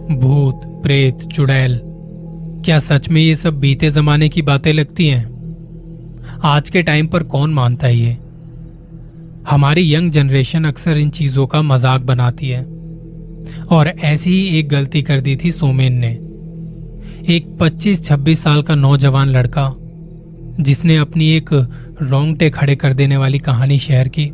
भूत, प्रेत, चुड़ैल, क्या सच में ये सब बीते जमाने की बातें लगती हैं? आज के टाइम पर कौन मानता है ये? हमारी यंग जनरेशन अक्सर इन चीजों का मजाक बनाती है। और ऐसी ही एक गलती कर दी थी सोमेन ने। एक 25-26 साल का नौजवान लड़का जिसने अपनी एक रोंगटे खड़े कर देने वाली कहानी शेयर की।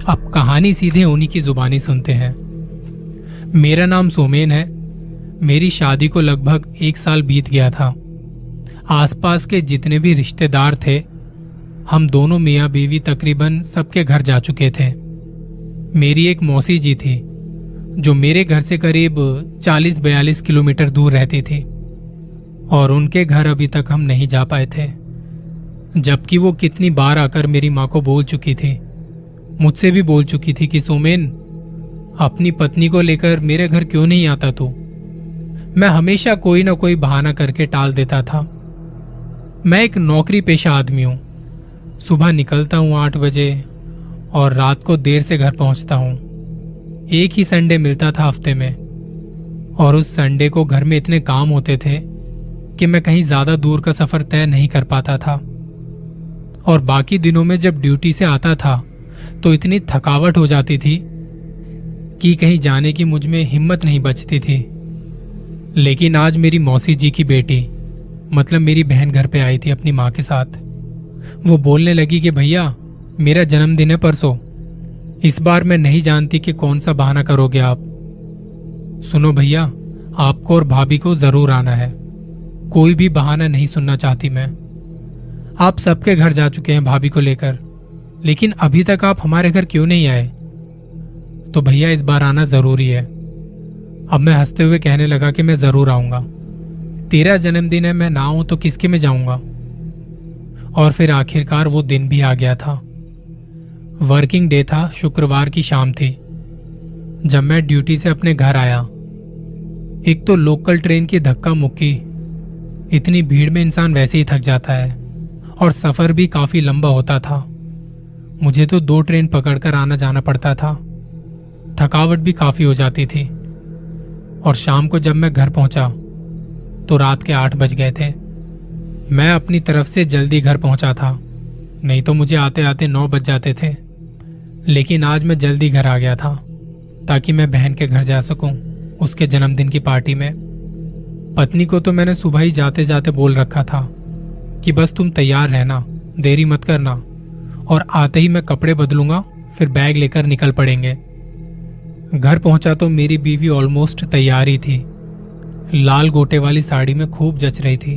अब कहानी सीधे उन्हीं की जुबानी सुनते हैं। मेरा नाम सोमेन है। मेरी शादी को लगभग 1 साल बीत गया था। आसपास के जितने भी रिश्तेदार थे, हम दोनों मियाँ बीवी तकरीबन सबके घर जा चुके थे। मेरी एक मौसी जी थी जो मेरे घर से करीब 40-42 किलोमीटर दूर रहती थी और उनके घर अभी तक हम नहीं जा पाए थे, जबकि वो कितनी बार आकर मेरी माँ को बोल चुकी थी, मुझसे भी बोल चुकी थी कि सोमेन, अपनी पत्नी को लेकर मेरे घर क्यों नहीं आता तू? मैं हमेशा कोई ना कोई बहाना करके टाल देता था। मैं एक नौकरी पेशा आदमी हूं। सुबह निकलता हूं 8 बजे और रात को देर से घर पहुंचता हूं। एक ही संडे मिलता था हफ्ते में, और उस संडे को घर में इतने काम होते थे कि मैं कहीं ज्यादा दूर का सफर तय नहीं कर पाता था। और बाकी दिनों में जब ड्यूटी से आता था तो इतनी थकावट हो जाती थी कि कहीं जाने की मुझ में हिम्मत नहीं बचती थी। लेकिन आज मेरी मौसी जी की बेटी, मतलब मेरी बहन, घर पे आई थी अपनी माँ के साथ। वो बोलने लगी कि भैया, मेरा जन्मदिन है परसों। इस बार मैं नहीं जानती कि कौन सा बहाना करोगे आप। सुनो भैया, आपको और भाभी को जरूर आना है। कोई भी बहाना नहीं सुनना चाहती मैं। आप सबके घर जा चुके हैं भाभी को लेकर, लेकिन अभी तक आप हमारे घर क्यों नहीं आए? तो भैया, इस बार आना जरूरी है। अब मैं हंसते हुए कहने लगा कि मैं जरूर आऊंगा। तेरा जन्मदिन है, मैं ना आऊं तो किसके में जाऊंगा? और फिर आखिरकार वो दिन भी आ गया था। वर्किंग डे था, शुक्रवार की शाम थी जब मैं ड्यूटी से अपने घर आया। एक तो लोकल ट्रेन की धक्का मुक्की, इतनी भीड़ में इंसान वैसे ही थक जाता है, और सफर भी काफी लंबा होता था। मुझे तो 2 ट्रेन पकड़कर आना जाना पड़ता था। थकावट भी काफी हो जाती थी। और शाम को जब मैं घर पहुंचा तो रात के 8 बज गए थे। मैं अपनी तरफ से जल्दी घर पहुंचा था, नहीं तो मुझे आते आते 9 बज जाते थे। लेकिन आज मैं जल्दी घर आ गया था ताकि मैं बहन के घर जा सकूं उसके जन्मदिन की पार्टी में। पत्नी को तो मैंने सुबह ही जाते जाते बोल रखा था कि बस तुम तैयार रहना, देरी मत करना, और आते ही मैं कपड़े बदलूंगा, फिर बैग लेकर निकल पड़ेंगे। घर पहुंचा तो मेरी बीवी ऑलमोस्ट तैयार ही थी। लाल गोटे वाली साड़ी में खूब जच रही थी।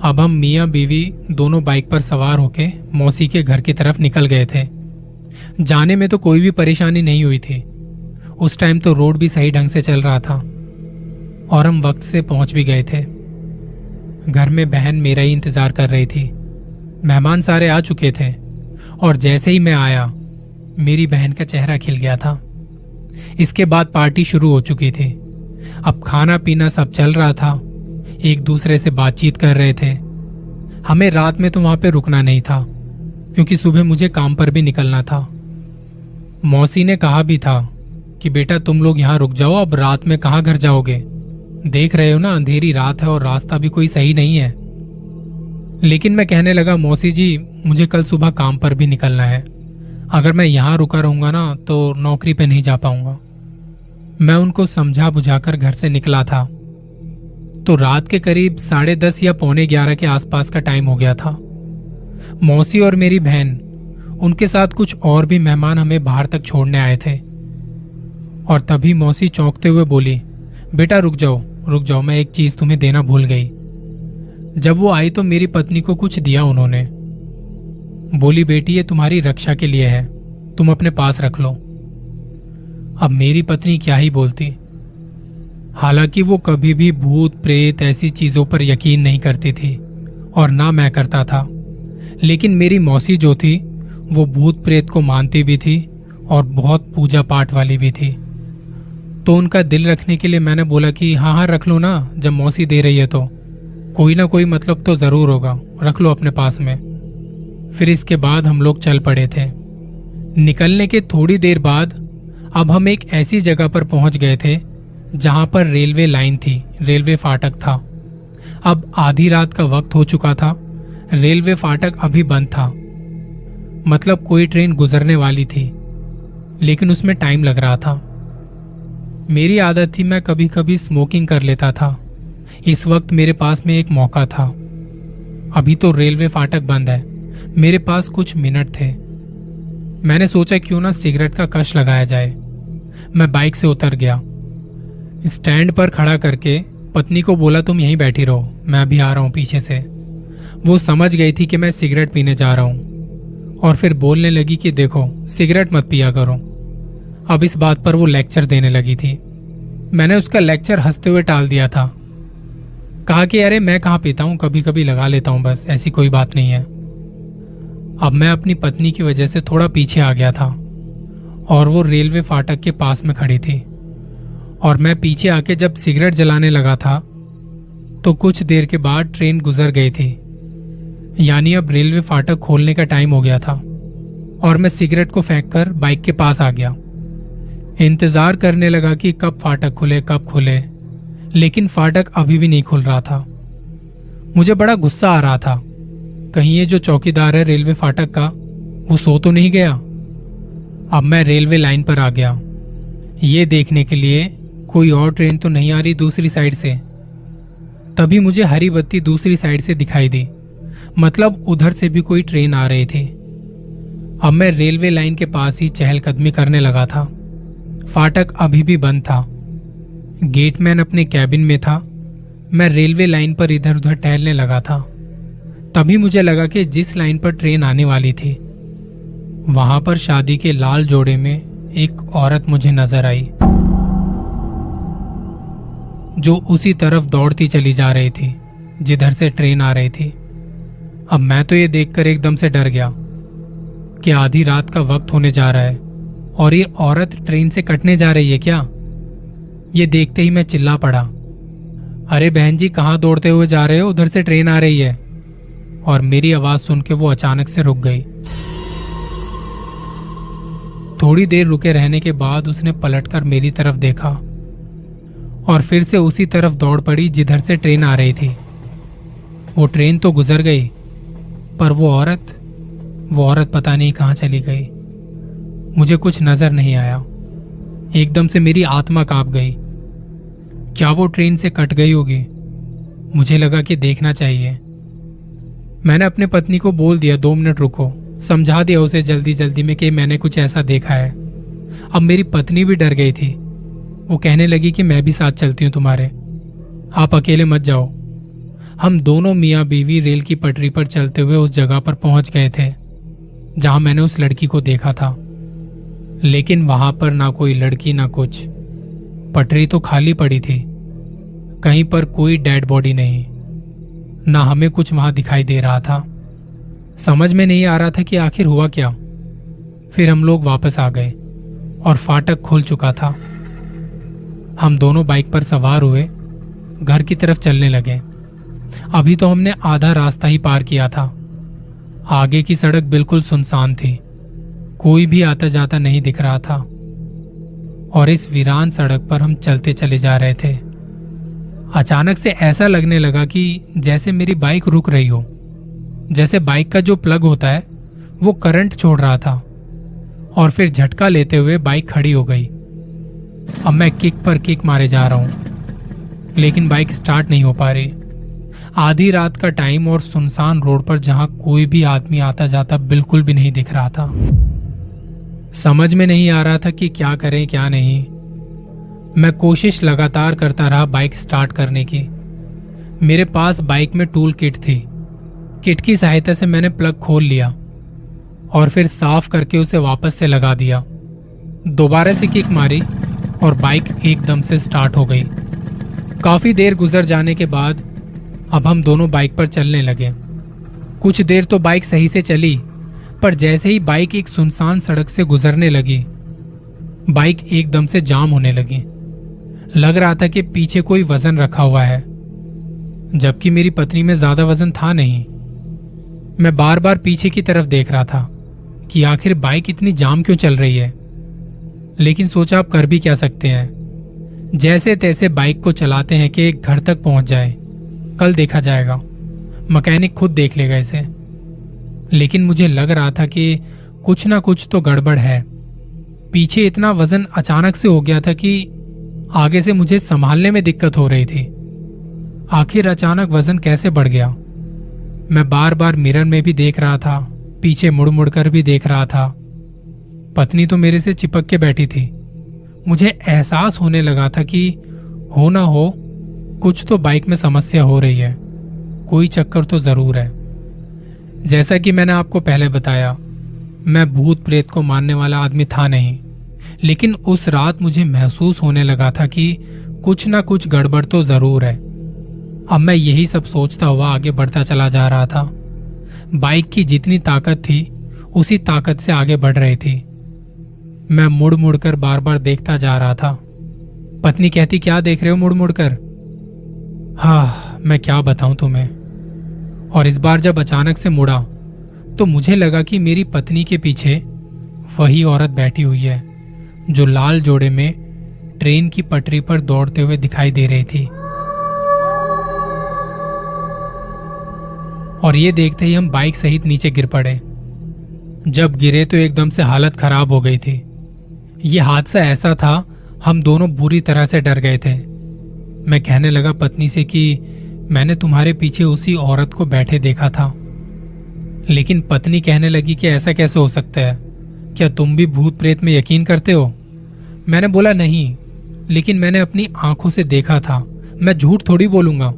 अब हम मियाँ बीवी दोनों बाइक पर सवार होके मौसी के घर की तरफ निकल गए थे। जाने में तो कोई भी परेशानी नहीं हुई थी। उस टाइम तो रोड भी सही ढंग से चल रहा था और हम वक्त से पहुंच भी गए थे। घर में बहन मेरा ही इंतजार कर रही थी। मेहमान सारे आ चुके थे और जैसे ही मैं आया, मेरी बहन का चेहरा खिल गया था। इसके बाद पार्टी शुरू हो चुकी थी। अब खाना पीना सब चल रहा था, एक दूसरे से बातचीत कर रहे थे। हमें रात में तो वहां पे रुकना नहीं था क्योंकि सुबह मुझे काम पर भी निकलना था। मौसी ने कहा भी था कि बेटा, तुम लोग यहाँ रुक जाओ, अब रात में कहाँ घर जाओगे? देख रहे हो ना, अंधेरी रात है और रास्ता भी कोई सही नहीं है। लेकिन मैं कहने लगा, मौसी जी, मुझे कल सुबह काम पर भी निकलना है। अगर मैं यहाँ रुका रहूंगा ना तो नौकरी पे नहीं जा पाऊंगा। मैं उनको समझा बुझाकर घर से निकला था तो रात के करीब 10:30 या 11:45 के आसपास का टाइम हो गया था। मौसी और मेरी बहन, उनके साथ कुछ और भी मेहमान हमें बाहर तक छोड़ने आए थे। और तभी मौसी चौंकते हुए बोली, बेटा रुक जाओ, मैं एक चीज तुम्हें देना भूल गई। जब वो आई तो मेरी पत्नी को कुछ दिया उन्होंने। बोली, बेटी, ये तुम्हारी रक्षा के लिए है, तुम अपने पास रख लो। अब मेरी पत्नी क्या ही बोलती। हालांकि वो कभी भी भूत प्रेत ऐसी चीजों पर यकीन नहीं करती थी और ना मैं करता था। लेकिन मेरी मौसी जो थी वो भूत प्रेत को मानती भी थी और बहुत पूजा पाठ वाली भी थी। तो उनका दिल रखने के लिए मैंने बोला कि हाँ हाँ रख लो ना, जब मौसी दे रही है तो कोई ना कोई मतलब तो जरूर होगा, रख लो अपने पास में। फिर इसके बाद हम लोग चल पड़े थे। निकलने के थोड़ी देर बाद अब हम एक ऐसी जगह पर पहुंच गए थे जहां पर रेलवे लाइन थी, रेलवे फाटक था। अब आधी रात का वक्त हो चुका था। रेलवे फाटक अभी बंद था, मतलब कोई ट्रेन गुजरने वाली थी, लेकिन उसमें टाइम लग रहा था। मेरी आदत थी, मैं कभी कभी स्मोकिंग कर लेता था। इस वक्त मेरे पास में एक मौका था। अभी तो रेलवे फाटक बंद है, मेरे पास कुछ मिनट थे। मैंने सोचा क्यों ना सिगरेट का कश लगाया जाए। मैं बाइक से उतर गया, स्टैंड पर खड़ा करके पत्नी को बोला तुम यहीं बैठी रहो, मैं अभी आ रहा हूं पीछे से। वो समझ गई थी कि मैं सिगरेट पीने जा रहा हूं और फिर बोलने लगी कि देखो सिगरेट मत पिया करो। अब इस बात पर वो लेक्चर देने लगी थी। मैंने उसका लेक्चर हंसते हुए टाल दिया था। कहा कि अरे मैं कहाँ पीता हूं, कभी कभी लगा लेता हूं, बस ऐसी कोई बात नहीं है। अब मैं अपनी पत्नी की वजह से थोड़ा पीछे आ गया था और वो रेलवे फाटक के पास में खड़ी थी और मैं पीछे आके जब सिगरेट जलाने लगा था तो कुछ देर के बाद ट्रेन गुजर गई थी, यानी अब रेलवे फाटक खोलने का टाइम हो गया था और मैं सिगरेट को फेंककर बाइक के पास आ गया। इंतजार करने लगा कि कब फाटक खुले कब खुले, लेकिन फाटक अभी भी नहीं खुल रहा था। मुझे बड़ा गुस्सा आ रहा था, कहीं ये जो चौकीदार है रेलवे फाटक का वो सो तो नहीं गया। अब मैं रेलवे लाइन पर आ गया, ये देखने के लिए कोई और ट्रेन तो नहीं आ रही दूसरी साइड से। तभी मुझे हरी बत्ती दूसरी साइड से दिखाई दी, मतलब उधर से भी कोई ट्रेन आ रही थी। अब मैं रेलवे लाइन के पास ही चहलकदमी करने लगा था। फाटक अभी भी बंद था। गेटमैन अपने कैबिन में था। मैं रेलवे लाइन पर इधर उधर टहलने लगा था। तभी मुझे लगा कि जिस लाइन पर ट्रेन आने वाली थी वहां पर शादी के लाल जोड़े में एक औरत मुझे नजर आई जो उसी तरफ दौड़ती चली जा रही थी जिधर से ट्रेन आ रही थी। अब मैं तो ये देखकर एकदम से डर गया कि आधी रात का वक्त होने जा रहा है और ये औरत ट्रेन से कटने जा रही है क्या। ये देखते ही मैं चिल्ला पड़ा, अरे बहन जी कहाँ दौड़ते हुए जा रहे हो, उधर से ट्रेन आ रही है। और मेरी आवाज सुन के वो अचानक से रुक गई। थोड़ी देर रुके रहने के बाद उसने पलटकर मेरी तरफ देखा और फिर से उसी तरफ दौड़ पड़ी जिधर से ट्रेन आ रही थी। वो ट्रेन तो गुजर गई, पर वो औरत पता नहीं कहाँ चली गई। मुझे कुछ नजर नहीं आया। एकदम से मेरी आत्मा कांप गई। क्या वो ट्रेन से कट गई होगी? मुझे लगा कि देखना चाहिए। मैंने अपने पत्नी को बोल दिया 2 मिनट रुको, समझा दिया उसे जल्दी जल्दी में कि मैंने कुछ ऐसा देखा है। अब मेरी पत्नी भी डर गई थी। वो कहने लगी कि मैं भी साथ चलती हूँ तुम्हारे, आप अकेले मत जाओ। हम दोनों मियाँ बीवी रेल की पटरी पर चलते हुए उस जगह पर पहुंच गए थे जहां मैंने उस लड़की को देखा था, लेकिन वहां पर ना कोई लड़की ना कुछ। पटरी तो खाली पड़ी थी, कहीं पर कोई डेड बॉडी नहीं, ना हमें कुछ वहां दिखाई दे रहा था। समझ में नहीं आ रहा था कि आखिर हुआ क्या। फिर हम लोग वापस आ गए और फाटक खुल चुका था। हम दोनों बाइक पर सवार हुए, घर की तरफ चलने लगे। अभी तो हमने आधा रास्ता ही पार किया था। आगे की सड़क बिल्कुल सुनसान थी, कोई भी आता जाता नहीं दिख रहा था और इस वीरान सड़क पर हम चलते चले जा रहे थे। अचानक से ऐसा लगने लगा कि जैसे मेरी बाइक रुक रही हो, जैसे बाइक का जो प्लग होता है वो करंट छोड़ रहा था और फिर झटका लेते हुए बाइक खड़ी हो गई। अब मैं किक पर किक मारे जा रहा हूं, लेकिन बाइक स्टार्ट नहीं हो पा रही। आधी रात का टाइम और सुनसान रोड पर जहां कोई भी आदमी आता जाता बिल्कुल भी नहीं दिख रहा था। समझ में नहीं आ रहा था कि क्या करें क्या नहीं। मैं कोशिश लगातार करता रहा बाइक स्टार्ट करने की। मेरे पास बाइक में टूल किट थी। किट की सहायता से मैंने प्लग खोल लिया और फिर साफ करके उसे वापस से लगा दिया। दोबारा से किक मारी और बाइक एकदम से स्टार्ट हो गई। काफी देर गुजर जाने के बाद अब हम दोनों बाइक पर चलने लगे। कुछ देर तो बाइक सही से चली, पर जैसे ही बाइक एक सुनसान सड़क से गुजरने लगी, बाइक एकदम से जाम होने लगी। लग रहा था कि पीछे कोई वजन रखा हुआ है, जबकि मेरी पत्नी में ज्यादा वजन था नहीं। मैं बार बार पीछे की तरफ देख रहा था कि आखिर बाइक इतनी जाम क्यों चल रही है, लेकिन सोचा आप कर भी क्या सकते हैं। जैसे तैसे बाइक को चलाते हैं कि घर तक पहुंच जाए, कल देखा जाएगा, मैकेनिक खुद देख लेगा इसे। लेकिन मुझे लग रहा था कि कुछ ना कुछ तो गड़बड़ है। पीछे इतना वजन अचानक से हो गया था कि आगे से मुझे संभालने में दिक्कत हो रही थी। आखिर अचानक वजन कैसे बढ़ गया? मैं बार बार मिरर में भी देख रहा था, पीछे मुड़ मुड़ कर भी देख रहा था। पत्नी तो मेरे से चिपक के बैठी थी। मुझे एहसास होने लगा था कि हो ना हो कुछ तो बाइक में समस्या हो रही है, कोई चक्कर तो जरूर है। जैसा कि मैंने आपको पहले बताया, मैं भूत प्रेत को मानने वाला आदमी था नहीं, लेकिन उस रात मुझे महसूस होने लगा था कि कुछ ना कुछ गड़बड़ तो जरूर है। अब मैं यही सब सोचता हुआ आगे बढ़ता चला जा रहा था। बाइक की जितनी ताकत थी उसी ताकत से आगे बढ़ रही थी। मैं मुड़ मुड़ कर बार बार देखता जा रहा था। पत्नी कहती, क्या देख रहे हो मुड़ मुड़ कर? हाँ, मैं क्या बताऊं तुम्हें। और इस बार जब अचानक से मुड़ा तो मुझे लगा कि मेरी पत्नी के पीछे वही औरत बैठी हुई है जो लाल जोड़े में ट्रेन की पटरी पर दौड़ते हुए दिखाई दे रही थी। और ये देखते ही हम बाइक सहित नीचे गिर पड़े। जब गिरे तो एकदम से हालत खराब हो गई थी। ये हादसा ऐसा था, हम दोनों बुरी तरह से डर गए थे। मैं कहने लगा पत्नी से कि मैंने तुम्हारे पीछे उसी औरत को बैठे देखा था। लेकिन पत्नी कहने लगी कि ऐसा कैसे हो सकता है, क्या तुम भी भूत प्रेत में यकीन करते हो? मैंने बोला नहीं, लेकिन मैंने अपनी आंखों से देखा था, मैं झूठ थोड़ी बोलूंगा।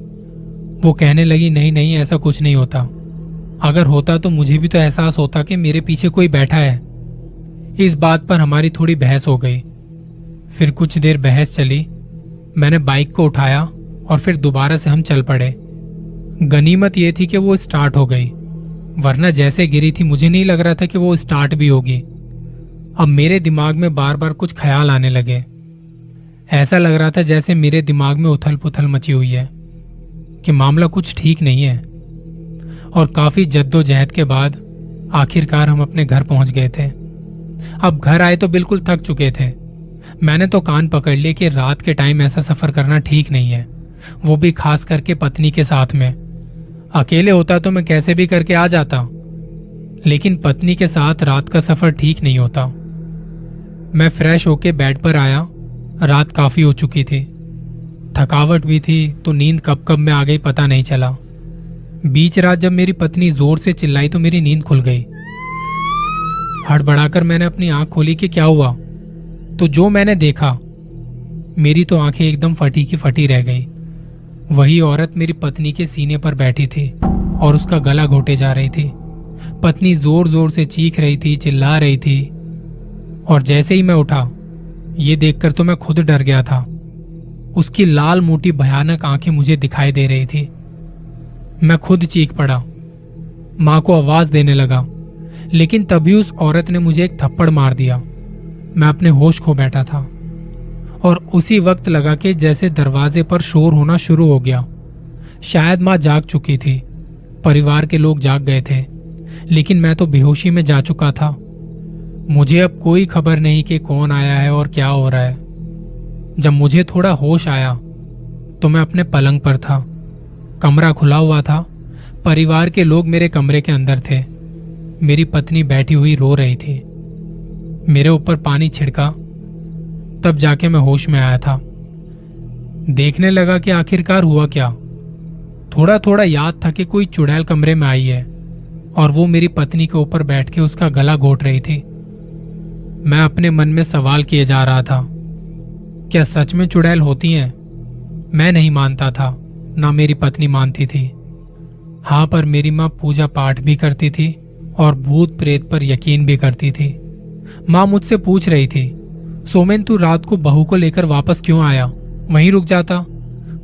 वो कहने लगी नहीं नहीं, ऐसा कुछ नहीं होता। अगर होता तो मुझे भी तो एहसास होता कि मेरे पीछे कोई बैठा है। इस बात पर हमारी थोड़ी बहस हो गई। फिर कुछ देर बहस चली। मैंने बाइक को उठाया और फिर दोबारा से हम चल पड़े। गनीमत यह थी कि वो स्टार्ट हो गई, वरना जैसे गिरी थी मुझे नहीं लग रहा था कि वो स्टार्ट भी होगी। अब मेरे दिमाग में बार बार कुछ ख्याल आने लगे। ऐसा लग रहा था जैसे मेरे दिमाग में उथल पुथल मची हुई है कि मामला कुछ ठीक नहीं है। और काफी जद्दोजहद के बाद आखिरकार हम अपने घर पहुंच गए थे। अब घर आए तो बिल्कुल थक चुके थे। मैंने तो कान पकड़ लिए कि रात के टाइम ऐसा सफर करना ठीक नहीं है, वो भी खास करके पत्नी के साथ में। अकेले होता तो मैं कैसे भी करके आ जाता, लेकिन पत्नी के साथ रात का सफर ठीक नहीं होता। मैं फ्रेश होके बेड पर आया। रात काफी हो चुकी थी, थकावट भी थी, तो नींद कब कब में आ गई पता नहीं चला। बीच रात जब मेरी पत्नी जोर से चिल्लाई तो मेरी नींद खुल गई। हड़बड़ाकर मैंने अपनी आंख खोली कि क्या हुआ, तो जो मैंने देखा, मेरी तो आंखें एकदम फटी की फटी रह गई। वही औरत मेरी पत्नी के सीने पर बैठी थी और उसका गला घोटे जा रही थी। पत्नी जोर जोर से चीख रही थी, चिल्ला रही थी। और जैसे ही मैं उठा, ये देखकर तो मैं खुद डर गया था। उसकी लाल मोटी भयानक आंखें मुझे दिखाई दे रही थी। मैं खुद चीख पड़ा, मां को आवाज देने लगा, लेकिन तभी उस औरत ने मुझे एक थप्पड़ मार दिया। मैं अपने होश खो बैठा था और उसी वक्त लगा कि जैसे दरवाजे पर शोर होना शुरू हो गया। शायद मां जाग चुकी थी, परिवार के लोग जाग गए थे, लेकिन मैं तो बेहोशी में जा चुका था। मुझे अब कोई खबर नहीं कि कौन आया है और क्या हो रहा है। जब मुझे थोड़ा होश आया तो मैं अपने पलंग पर था। कमरा खुला हुआ था, परिवार के लोग मेरे कमरे के अंदर थे। मेरी पत्नी बैठी हुई रो रही थी। मेरे ऊपर पानी छिड़का, तब जाके मैं होश में आया था। देखने लगा कि आखिरकार हुआ क्या। थोड़ा थोड़ा याद था कि कोई चुड़ैल कमरे में आई है और वो मेरी पत्नी के ऊपर बैठ के उसका गला घोट रही थी। मैं अपने मन में सवाल किए जा रहा था, क्या सच में चुड़ैल होती हैं? मैं नहीं मानता था, ना मेरी पत्नी मानती थी। हाँ, पर मेरी माँ पूजा पाठ भी करती थी और भूत प्रेत पर यकीन भी करती थी। माँ मुझसे पूछ रही थी, सोमेन तू रात को बहू को लेकर वापस क्यों आया, वहीं रुक जाता।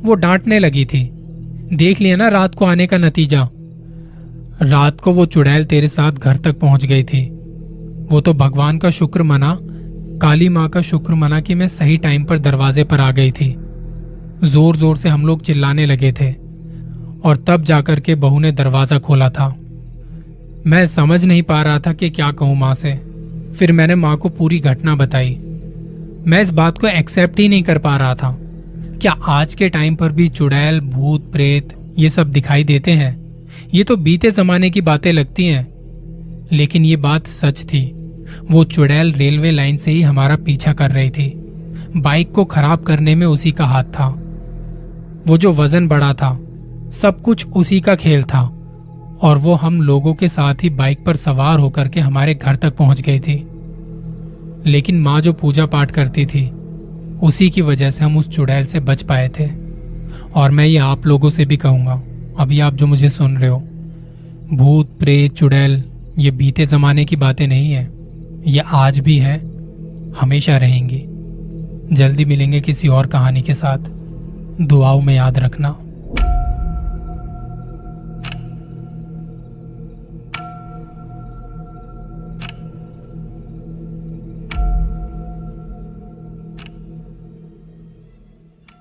वो डांटने लगी थी, देख लिया ना रात को आने का नतीजा। रात को वो चुड़ैल तेरे साथ घर तक पहुंच गई थी। वो तो भगवान का शुक्र मना, काली माँ का शुक्र मना कि मैं सही टाइम पर दरवाजे पर आ गई थी। जोर जोर से हम लोग चिल्लाने लगे थे और तब जाकर के बहू ने दरवाजा खोला था। मैं समझ नहीं पा रहा था कि क्या कहूं माँ से। फिर मैंने माँ को पूरी घटना बताई। मैं इस बात को एक्सेप्ट ही नहीं कर पा रहा था। क्या आज के टाइम पर भी चुड़ैल, भूत, प्रेत ये सब दिखाई देते हैं? ये तो बीते जमाने की बातें लगती हैं, लेकिन ये बात सच थी। वो चुड़ैल रेलवे लाइन से ही हमारा पीछा कर रही थी। बाइक को खराब करने में उसी का हाथ था। वो जो वजन बढ़ा था, सब कुछ उसी का खेल था, और वो हम लोगों के साथ ही बाइक पर सवार होकर के हमारे घर तक पहुंच गई थी। लेकिन माँ जो पूजा पाठ करती थी, उसी की वजह से हम उस चुड़ैल से बच पाए थे। और मैं ये आप लोगों से भी कहूंगा, अभी आप जो मुझे सुन रहे हो, भूत, प्रेत, चुड़ैल ये बीते जमाने की बातें नहीं है। ये आज भी है, हमेशा रहेंगी। जल्दी मिलेंगे किसी और कहानी के साथ। दुआओं में याद रखना।